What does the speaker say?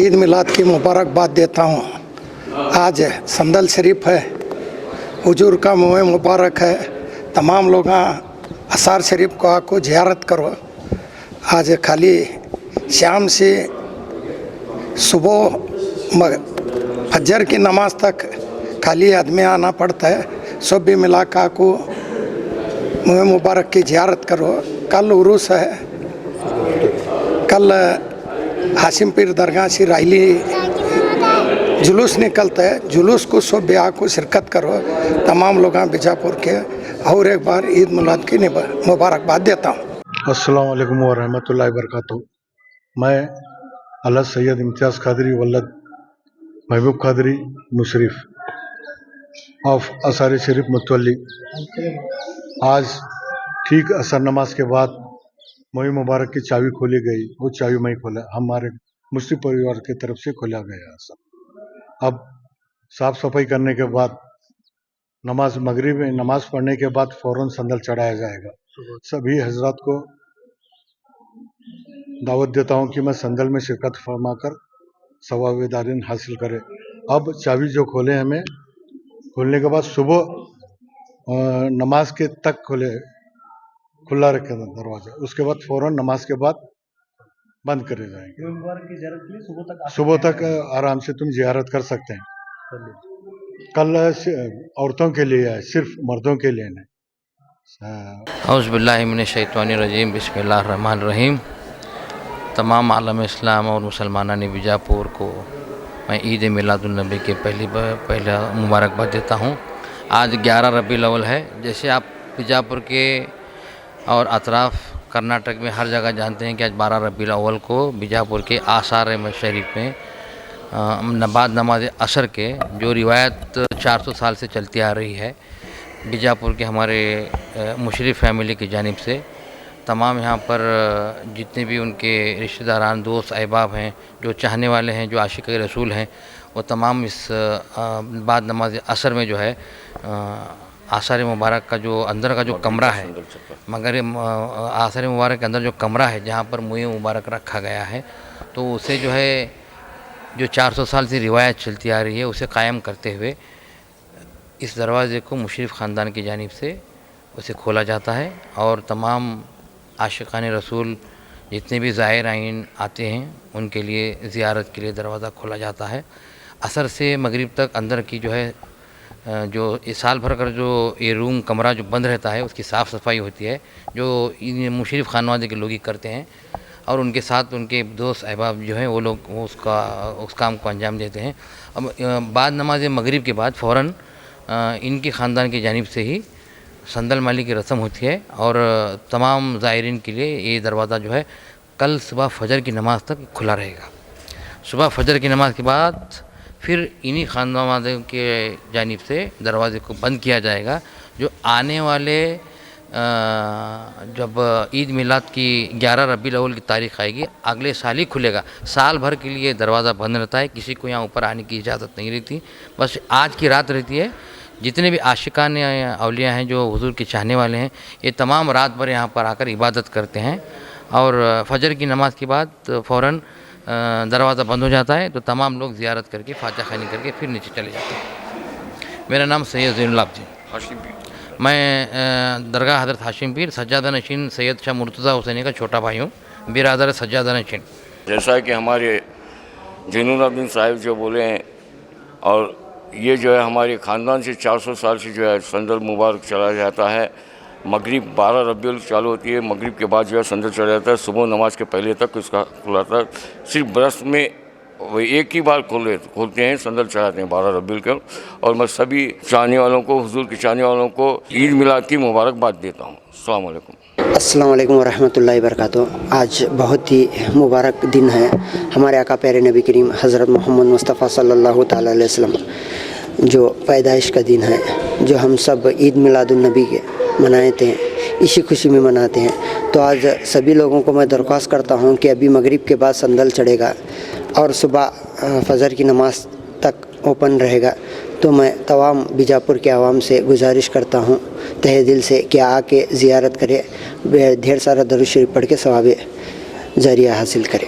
ईद मिलाद की मुबारकबाद देता हूँ। आज संदल शरीफ है, हुजूर का मुँह मुबारक है। तमाम लोग असार शरीफ को आको ज़ियारत करो। आज खाली शाम से सुबह फजर की नमाज तक खाली आदमी आना पड़ता है। सब भी मिला का को मुँह मुबारक की ज़ियारत करो। कल उरूस है, कल हाशिम पीर दरगाह से रैली जुलूस निकलता है। जुलूस को सब ब्याह को शिरकत करो। तमाम लोग बीजापुर के और एक बार ईद मिलाद की मुबारकबाद देता हूँ। अस्सलाम वालेकुम व रहमतुल्लाहि व बरकातहू। मैं अल्लाह सैयद इम्तियाज़ कादरी वल्लद महबूब कादरी मुशरिफ ऑफ असारी शरीफ मुतवल्ली आज ठीक असर नमाज के बाद मुई मुबारक की चाबी खोली गई। वो चाबी मैं खोला, हमारे मुस्लिम परिवार की तरफ से खोला गया सब। अब साफ़ सफाई करने के बाद नमाज मगरिब में नमाज पढ़ने के बाद फ़ौरन संदल चढ़ाया जाएगा। सभी हजरात को दावत देता हूँ कि मैं संदल में शिरकत फरमाकर सवाब-ए-दारिन हासिल करें। अब चाबी जो खोले हमें खोलने के बाद सुबह नमाज के तक खुला रखें दरवाज़ा। उसके बाद फ़ौरन नमाज के बाद बंद करे जाएंगे। सुबह तक आराम से तुम ज़ियारत कर सकते हैं। कल औरतों के लिए है, सिर्फ मर्दों के लिए नहीं। औज़ु बिल्लाहि मिनश शैतानिर रजीम, बिस्मिल्लाहिर रहमानिर रहीम। तमाम आलम इस्लाम और मुसलमानान बीजापुर को मैं ईद मिलादुन नबी के पहला मुबारकबाद देता हूँ। आज 11 रबीउल अव्वल है। जैसे आप बीजापुर के और अतराफ़ कर्नाटक में हर जगह जानते हैं कि आज 12 रबीउल अव्वल को बीजापुर के आसार शरीफ में बाद नमाज असर के जो रिवायत 400 साल से चलती आ रही है, बीजापुर के हमारे मुशरिफ फैमिली की जानिब से तमाम यहाँ पर जितने भी उनके रिश्तेदारान, दोस्त, अहबाब हैं, जो चाहने वाले हैं, जो आशिक़ रसूल हैं, वो तमाम इस बाद नमाज असर में जो है आसार मुबारक का जो अंदर का जो कमरा है, मगर आसार मुबारक के अंदर जो कमरा है जहाँ पर मुँह मुबारक रखा गया है, तो उसे जो है जो 400 साल से रिवायत चलती आ रही है उसे कायम करते हुए इस दरवाज़े को मुशरिफ ख़ानदान की जानिब से उसे खोला जाता है और तमाम आशिक़ान रसूल जितने भी ज़ायरीन आते हैं उनके लिए ज़ियारत के लिए दरवाज़ा खोला जाता है। असर से मगरिब तक अंदर की जो है जो इस साल भर कर जो ये रूम कमरा जो बंद रहता है उसकी साफ़ सफाई होती है, जो इन मुशरिफ खानवादे के लोग ही करते हैं और उनके साथ उनके दोस्त अहबाब जो हैं वो लोग उस काम को अंजाम देते हैं। अब बाद नमाज मगरिब के बाद फ़ौरन इनके ख़ानदान की जानिब से ही संदल माली की रस्म होती है और तमाम ज़ायरीन के लिए ये दरवाज़ा जो है कल सुबह फजर की नमाज़ तक खुला रहेगा। सुबह फजर की नमाज़ के बाद फिर इन्हीं ख़ानदान के जानिब से दरवाज़े को बंद किया जाएगा। जो आने वाले जब ईद मिलाद की 11 रबीउल अव्वल की तारीख़ आएगी, अगले साल ही खुलेगा। साल भर के लिए दरवाज़ा बंद रहता है, किसी को यहाँ ऊपर आने की इजाज़त नहीं रहती, बस आज की रात रहती है। जितने भी आशिकान औलिया हैं, जो हुजूर के चाहने वाले हैं, ये तमाम रात भर यहाँ पर आकर इबादत करते हैं और फजर की नमाज के बाद फ़ौरन दरवाज़ा बंद हो जाता है, तो तमाम लोग ज़ियारत करके फातिहा खानी करके फिर नीचे चले जाते हैं। मेरा नाम सैयद ज़ैनुल आबिदीन हाशिम पीर, मैं दरगाह हज़रत हाशिम पीर सज्जादा नशीन सैयद शाह मुर्तज़ा हुसैनी का छोटा भाई हूँ, बिरादर सज्जादा नशीन। जैसा कि हमारे ज़ैनुल आबिदीन साहिब जो बोले हैं, और ये जो है हमारे ख़ानदान से 400 साल से जो है संदल मुबारक चला जाता है। मगरिब 12 रबीउल चालू होती है, मगरिब के बाद जो है संदल चला जाता है। सुबह नमाज के पहले तक उसका खुलाता है। सिर्फ बरस में वो एक ही बार खोलते हैं, संदल चढ़ाते हैं 12 रबीउल के। और मैं सभी चाहने वालों को, हुजूर के चाहने वालों को ईद मिलाद की मुबारकबाद देता हूँ। अस्सलाम वालेकुम। अस्सलाम वालेकुम व रहमतुल्लाहि व बरकातहू। आज बहुत ही मुबारक दिन है। हमारे आका प्यारे नबी करीम हज़रत मोहम्मद मुस्तफ़ा सल्लल्लाहु ताला अलैहि वसल्लम जो पैदाइश का दिन है, जो हम सब ईद मिलादुन नबी के मनाते हैं, इसी खुशी में मनाते हैं। तो आज सभी लोगों को मैं दरख्वास्त करता हूँ कि अभी मगरिब के बाद संदल चढ़ेगा और सुबह फजर की नमाज तक ओपन रहेगा। तो मैं तमाम बीजापुर के आवाम से गुजारिश करता हूँ तहे दिल से कि आके ज़ियारत करें, ढेर सारा दरूद शरीफ पढ़ के सवाब जारिया हासिल करें।